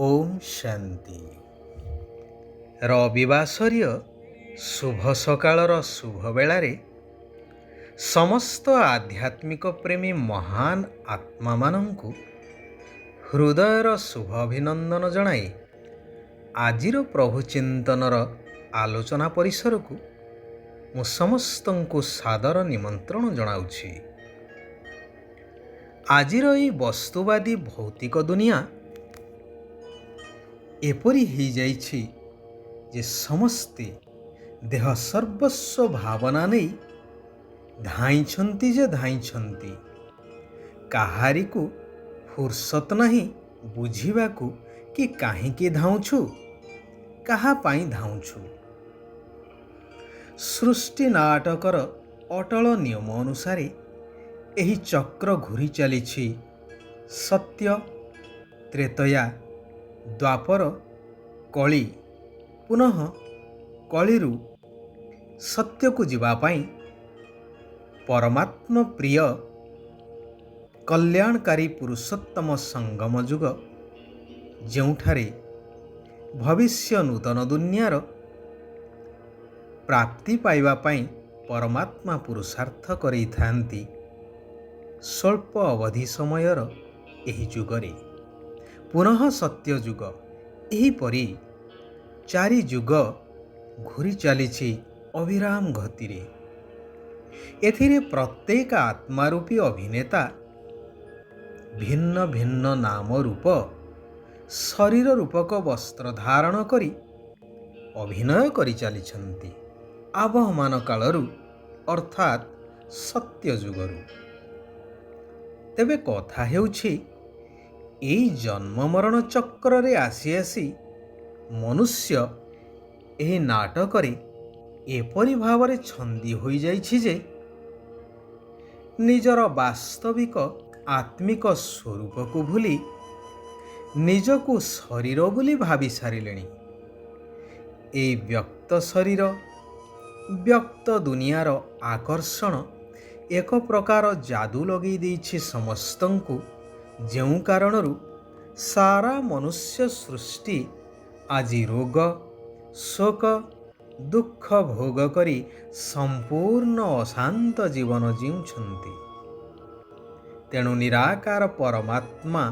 ଓମ୍ ଶାନ୍ତି। ରବିବାସରୀୟ ଶୁଭ ସକାଳର ଶୁଭ ବେଳାରେ ସମସ୍ତ ଆଧ୍ୟାତ୍ମିକ ପ୍ରେମୀ ମହାନ ଆତ୍ମାମାନଙ୍କୁ ହୃଦୟର ଶୁଭ ଅଭିନନ୍ଦନ ଜଣାଇ ଆଜିର ପ୍ରଭୁ ଚିନ୍ତନର ଆଲୋଚନା ପରିସରକୁ ମୁଁ ସମସ୍ତଙ୍କୁ ସାଦର ନିମନ୍ତ୍ରଣ ଜଣାଉଛି। ଆଜିର ଏହି ବସ୍ତୁବାଦୀ ଭୌତିକ ଦୁନିଆ ଏପରି ହୋଇଯାଇଛି ଯେ ସମସ୍ତେ ଦେହ ସର୍ବସ୍ୱ ଭାବନା ନେଇ ଧାଇଁଛନ୍ତି। କାହାରିକୁ ଫୁର୍ସତ ନାହିଁ ବୁଝିବାକୁ କି କାହିଁକି ଧାଉଁଛୁ, କାହା ପାଇଁ ଧାଉଁଛୁ। ସୃଷ୍ଟି ନାଟକର ଅଟଳ ନିୟମ ଅନୁସାରେ ଏହି ଚକ୍ର ଘୂରି ଚାଲିଛି। ସତ୍ୟ, ତ୍ରେତୟା, ଦ୍ୱାପର, କଳି, ପୁନଃ କଳିରୁ ସତ୍ୟକୁ ଯିବା ପାଇଁ ପରମାତ୍ମ ପ୍ରିୟ କଲ୍ୟାଣକାରୀ ପୁରୁଷୋତ୍ତମ ସଙ୍ଗମ ଯୁଗ, ଯେଉଁଠାରେ ଭବିଷ୍ୟ ନୂତନ ଦୁନିଆର ପ୍ରାପ୍ତି ପାଇବା ପାଇଁ ପରମାତ୍ମା ପୁରୁଷାର୍ଥ କରେଇଥାନ୍ତି। ସ୍ୱଳ୍ପ ଅବଧି ସମୟର ଏହି ଯୁଗରେ ପୁନଃ ସତ୍ୟ ଯୁଗ, ଏହିପରି 4 ଯୁଗ ଘୂରି ଚାଲିଛି ଅବିରାମ ଗତିରେ। ଏଥିରେ ପ୍ରତ୍ୟେକ ଆତ୍ମାରୂପୀ ଅଭିନେତା ଭିନ୍ନ ଭିନ୍ନ ନାମ ରୂପ ଶରୀର ରୂପକ ବସ୍ତ୍ର ଧାରଣ କରି ଅଭିନୟ କରି ଚାଲିଛନ୍ତି ଆବହମାନ କାଳରୁ, ଅର୍ଥାତ୍ ସତ୍ୟ ଯୁଗରୁ। ତେବେ କଥା ହେଉଛି, ଏଇ ଜନ୍ମ ମରଣ ଚକ୍ରରେ ଆସି ଆସି ମନୁଷ୍ୟ ଏହି ନାଟକରେ ଏପରି ଭାବରେ ଛନ୍ଦି ହୋଇଯାଇଛି ଯେ ନିଜର ବାସ୍ତବିକ ଆତ୍ମିକ ସ୍ୱରୂପକୁ ଭୁଲି ନିଜକୁ ଶରୀର ବୋଲି ଭାବି ସାରିଲେଣି। ଏହି ବ୍ୟକ୍ତ ଶରୀର, ବ୍ୟକ୍ତ ଦୁନିଆର ଆକର୍ଷଣ ଏକ ପ୍ରକାର ଯାଦୁ ଲଗେଇ ଦେଇଛି ସମସ୍ତଙ୍କୁ, ଯେଉଁ କାରଣରୁ ସାରା ମନୁଷ୍ୟ ସୃଷ୍ଟି ଆଜି ରୋଗ, ଶୋକ, ଦୁଃଖ ଭୋଗ କରି ସମ୍ପୂର୍ଣ୍ଣ ଅଶାନ୍ତ ଜୀବନ ଜିଉଛନ୍ତି। ତେଣୁ ନିରାକାର ପରମାତ୍ମା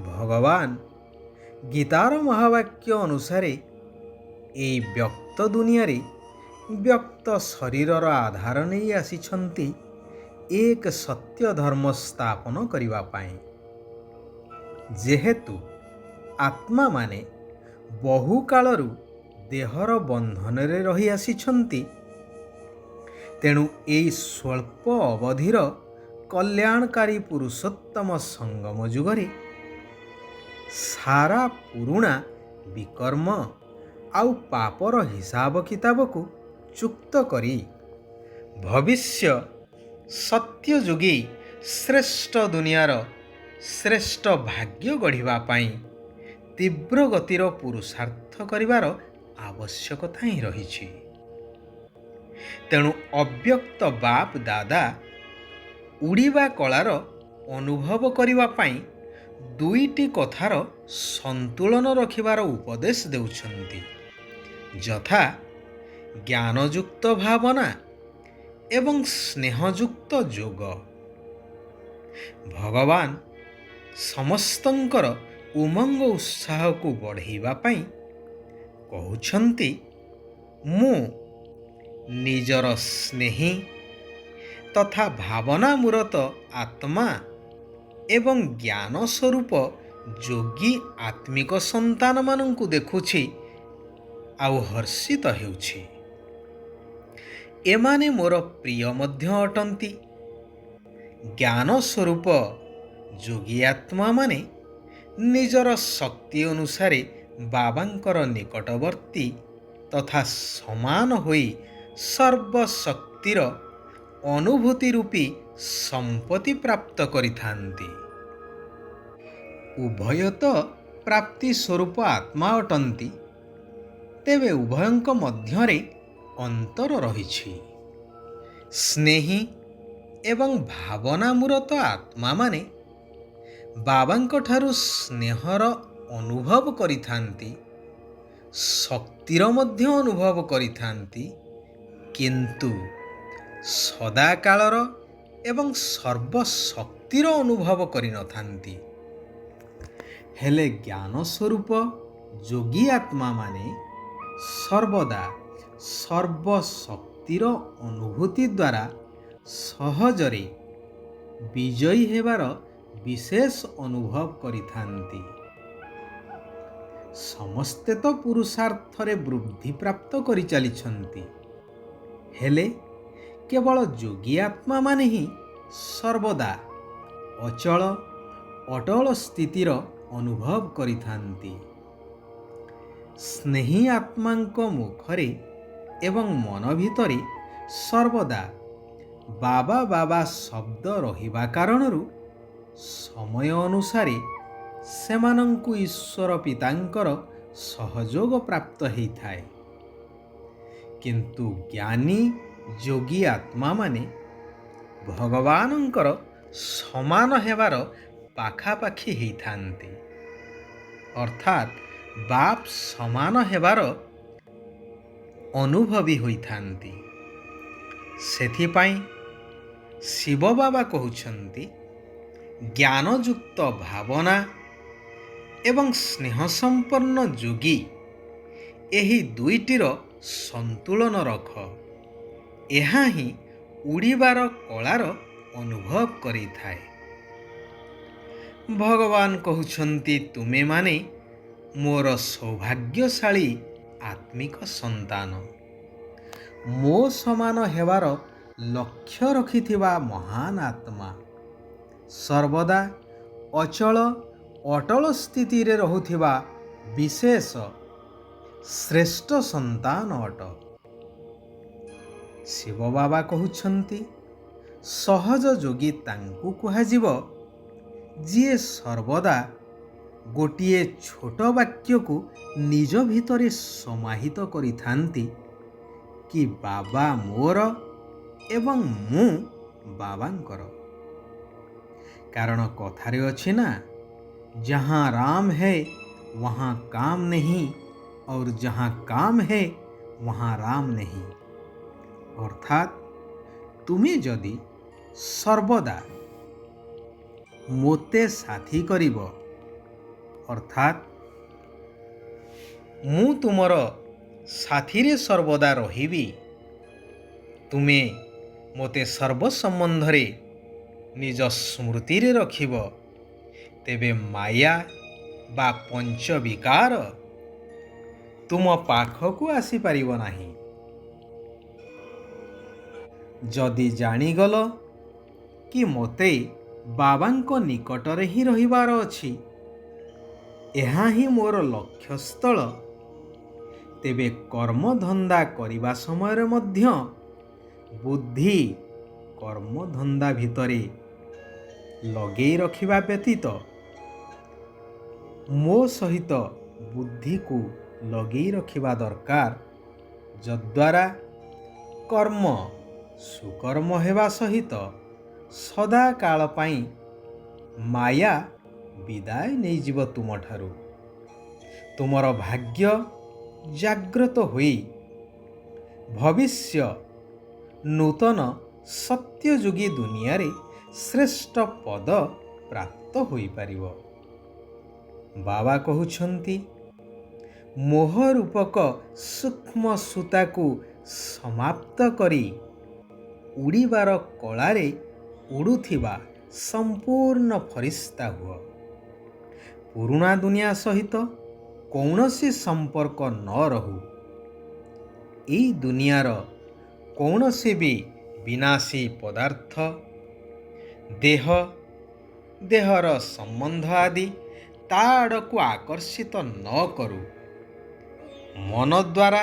ଭଗବାନ ଗୀତାର ମହାବାକ୍ୟ ଅନୁସାରେ ଏହି ବ୍ୟକ୍ତ ଦୁନିଆରେ ବ୍ୟକ୍ତ ଶରୀରର ଆଧାର ନେଇ ଆସିଛନ୍ତି ଏକ ସତ୍ୟ ଧର୍ମ ସ୍ଥାପନ କରିବା ପାଇଁ। ଯେହେତୁ ଆତ୍ମାମାନେ ବହୁ କାଳରୁ ଦେହର ବନ୍ଧନରେ ରହି ଆସିଛନ୍ତି, ତେଣୁ ଏହି ସ୍ୱଳ୍ପ ଅବଧିର କଲ୍ୟାଣକାରୀ ପୁରୁଷୋତ୍ତମ ସଙ୍ଗମ ଯୁଗରେ ସାରା ପୁରୁଣା ବିକର୍ମ ଆଉ ପାପର ହିସାବ କିତାବକୁ ଚୁକ୍ତ କରି ଭବିଷ୍ୟ ସତ୍ୟଯୁଗୀ ଶ୍ରେଷ୍ଠ ଦୁନିଆର ଶ୍ରେଷ୍ଠ ଭାଗ୍ୟ ଗଢ଼ିବା ପାଇଁ ତୀବ୍ର ଗତିର ପୁରୁଷାର୍ଥ କରିବାର ଆବଶ୍ୟକତା ହିଁ ରହିଛି। ତେଣୁ ଅବ୍ୟକ୍ତ ବାପ ଦାଦା ଉଡ଼ିବା କଳାର ଅନୁଭବ କରିବା ପାଇଁ 2ଟି କଥାର ସନ୍ତୁଳନ ରଖିବାର ଉପଦେଶ ଦେଉଛନ୍ତି, ଯଥା ଜ୍ଞାନଯୁକ୍ତ ଭାବନା ଏବଂ ସ୍ନେହଯୁକ୍ତ ଯୋଗ। ଭଗବାନ ସମସ୍ତଙ୍କର ଉମଙ୍ଗ ଉତ୍ସାହକୁ ବଢ଼ାଇବା ପାଇଁ କହୁଛନ୍ତି, ମୁଁ ନିଜର ସ୍ନେହୀ ତଥା ଭାବନାମୂରତ ଆତ୍ମା ଏବଂ ଜ୍ଞାନ ସ୍ୱରୂପ ଯୋଗୀ ଆତ୍ମିକ ସନ୍ତାନମାନଙ୍କୁ ଦେଖୁଛି ଆଉ ହର୍ଷିତ ହେଉଛି। ଏମାନେ ମୋର ପ୍ରିୟ ମଧ୍ୟ ଅଟନ୍ତି। ଜ୍ଞାନ ସ୍ୱରୂପ ଯୋଗୀ ଆତ୍ମାମାନେ ନିଜର ଶକ୍ତି ଅନୁସାରେ ବାବାଙ୍କର ନିକଟବର୍ତ୍ତୀ ତଥା ସମାନ ହୋଇ ସର୍ବଶକ୍ତିର ଅନୁଭୂତି ରୂପୀ ସମ୍ପତ୍ତି ପ୍ରାପ୍ତ କରିଥାନ୍ତି। ଉଭୟ ତ ପ୍ରାପ୍ତି ସ୍ୱରୂପ ଆତ୍ମା ଅଟନ୍ତି, ତେବେ ଉଭୟଙ୍କ ମଧ୍ୟରେ ଅନ୍ତର ରହିଛି। ସ୍ନେହୀ ଏବଂ ଭାବନାମୂରତ ଆତ୍ମାମାନେ ବାବାଙ୍କଠାରୁ ସ୍ନେହର ଅନୁଭବ କରିଥାନ୍ତି, ଶକ୍ତିର ମଧ୍ୟ ଅନୁଭବ କରିଥାନ୍ତି, କିନ୍ତୁ ସଦାକାଳର ଏବଂ ସର୍ବଶକ୍ତିର ଅନୁଭବ କରିନଥାନ୍ତି। ହେଲେ ଜ୍ଞାନ ସ୍ୱରୂପ ଯୋଗୀ ଆତ୍ମାମାନେ ସର୍ବଦା ସର୍ବଶକ୍ତିର ଅନୁଭୂତି ଦ୍ୱାରା ସହଜରେ ବିଜୟୀ ହେବାର ବିଶେଷ ଅନୁଭବ କରିଥାନ୍ତି। ସମସ୍ତେ ତ ପୁରୁଷାର୍ଥରେ ବୃଦ୍ଧି ପ୍ରାପ୍ତ କରିଚାଲିଛନ୍ତି, ହେଲେ କେବଳ ଯୋଗୀ ଆତ୍ମାମାନେ ହିଁ ସର୍ବଦା ଅଚଳ ଅଟଳ ସ୍ଥିତିର ଅନୁଭବ କରିଥାନ୍ତି। ସ୍ନେହୀ ଆତ୍ମାଙ୍କ ମୁଖରେ ଏବଂ ମନ ଭିତରେ ସର୍ବଦା ବାବା ବାବା ଶବ୍ଦ ରହିବା କାରଣରୁ ସମୟ ଅନୁସାରେ ସେମାନଙ୍କୁ ଈଶ୍ୱର ପିତାଙ୍କର ସହଯୋଗ ପ୍ରାପ୍ତ ହୋଇଥାଏ। କିନ୍ତୁ ଜ୍ଞାନୀ ଯୋଗୀ ଆତ୍ମାମାନେ ଭଗବାନଙ୍କର ସମାନ ହେବାର ପାଖାପାଖି ହେଇଥାନ୍ତି, ଅର୍ଥାତ୍ ବାପ ସମାନ ହେବାର ଅନୁଭବୀ ହୋଇଥାନ୍ତି। ସେଥିପାଇଁ ଶିବ ବାବା କହୁଛନ୍ତି, ଜ୍ଞାନଯୁକ୍ତ ଭାବନା ଏବଂ ସ୍ନେହ ସମ୍ପନ୍ନ ଯୋଗୀ ଏହି ଦୁଇଟିର ସନ୍ତୁଳନ ରଖ। ଏହା ହିଁ ଉଡ଼ିବାର କଳାର ଅନୁଭବ କରିଥାଏ। ଭଗବାନ କହୁଛନ୍ତି, ତୁମେମାନେ ମୋର ସୌଭାଗ୍ୟଶାଳୀ ଆତ୍ମିକ ସନ୍ତାନ। ମୋ ସମାନ ହେବାର ଲକ୍ଷ୍ୟ ରଖିଥିବା ମହାନ ଆତ୍ମା, ସର୍ବଦା ଅଚଳ ଅଟଳ ସ୍ଥିତିରେ ରହୁଥିବା ବିଶେଷ ଶ୍ରେଷ୍ଠ ସନ୍ତାନ ଅଟ। ଶିବ ବାବା କହୁଛନ୍ତି, ସହଜ ଯୋଗୀ ତାଙ୍କୁ କୁହାଯିବ ଯିଏ ସର୍ବଦା ଗୋଟିଏ ଛୋଟ ବାକ୍ୟକୁ ନିଜ ଭିତରେ ସମାହିତ କରିଥାନ୍ତି କି ବାବା ମୋର ଏବଂ ମୁଁ ବାବାଙ୍କର। କାରଣ କଥାରେ ଅଛି ନା, जहाँ राम है वहाँ काम नहीं और जहाँ काम है वहाँ राम नहीं। अर्थात तुम्हें जदि सर्वदा मोते साथी करिब, अर्थात मु तुमर साथी रे सर्वदा रहिबी, तुमे मोते सर्व संबंध रे निज स्मृति रे रखिब, तेबे माया बा पंच विकार तुम पाखकु आसी पारिब नाही। जदि जानिगल कि मोते बाबांको निकटरे ही रहिबार अछि, एहा ही मोर लक्ष्यस्थल, तेबे कर्मधंदा करिबा समय मध्य बुद्धि कर्मधंदा भितरे लगेई रखिबा व्यतीत मो सहित बुद्धि को लगेई रखिबा दरकार, जद्वारा कर्म सुकर्म हेबा सहित सदा काल पाई माया विदाय नहीं जीव तुमठारु। तुमर भाग्य जाग्रत होई भविष्य नूतन सत्ययुगी दुनिया रे श्रेष्ठ पद प्राप्त होई पारिबो। बाबा कहुछंती, मोह रूपक सूक्ष्म सूता को समाप्त करी उड़ीबार कलारे उड़ुथिबा संपूर्ण फरिश्ता हुआ। पुराना दुनिया सहित कौनसी संपर्क न रहू। ई दुनियार कौनसी भी विनाशी पदार्थ देह देहर संबंध आदि ता आड़कू आकर्षित न करू। मन द्वारा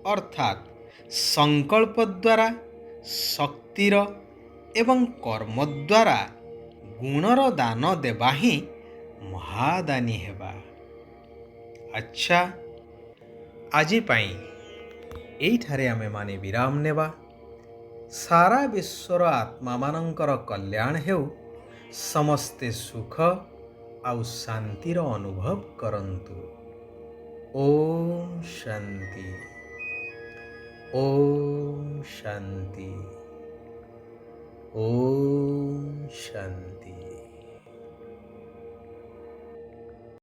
अर्थात संकल्प द्वारा शक्तिर एवं कर्म द्वारा गुणर दान देवा ही महादानी हेबा। अच्छा, आजी पाई एठारे आमे माने विराम नेबा। सारा विश्वर आत्मा मानंकर कल्याण हेउ, समस्ते सुख ଆଉ ଶାନ୍ତିର ଅନୁଭବ କରନ୍ତୁ। ଓମ୍ ଶାନ୍ତି। ଓମ୍ ଶାନ୍ତି। ଓମ୍